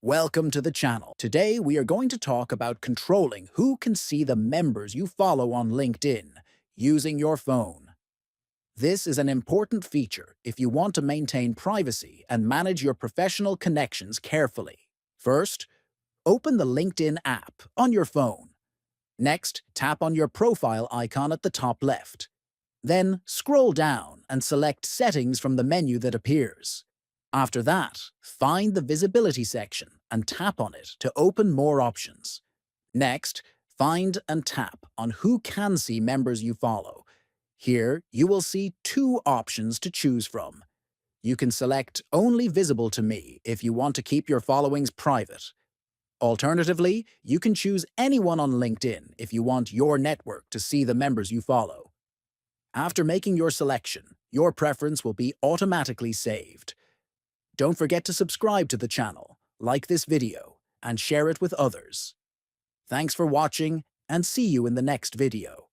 Welcome to the channel. Today we are going to talk about controlling who can see the members you follow on LinkedIn using your phone. This is an important feature if you want to maintain privacy and manage your professional connections carefully. First, open the LinkedIn app on your phone. Next, tap on your profile icon at the top left. Then scroll down and select Settings from the menu that appears. After that, find the Visibility section and tap on it to open more options. Next, find and tap on Who can see members you follow. Here, you will see two options to choose from. You can select Only Visible to Me if you want to keep your followings private. Alternatively, you can choose anyone on LinkedIn if you want your network to see the members you follow. After making your selection, your preference will be automatically saved. Don't forget to subscribe to the channel, like this video, and share it with others. Thanks for watching, and see you in the next video.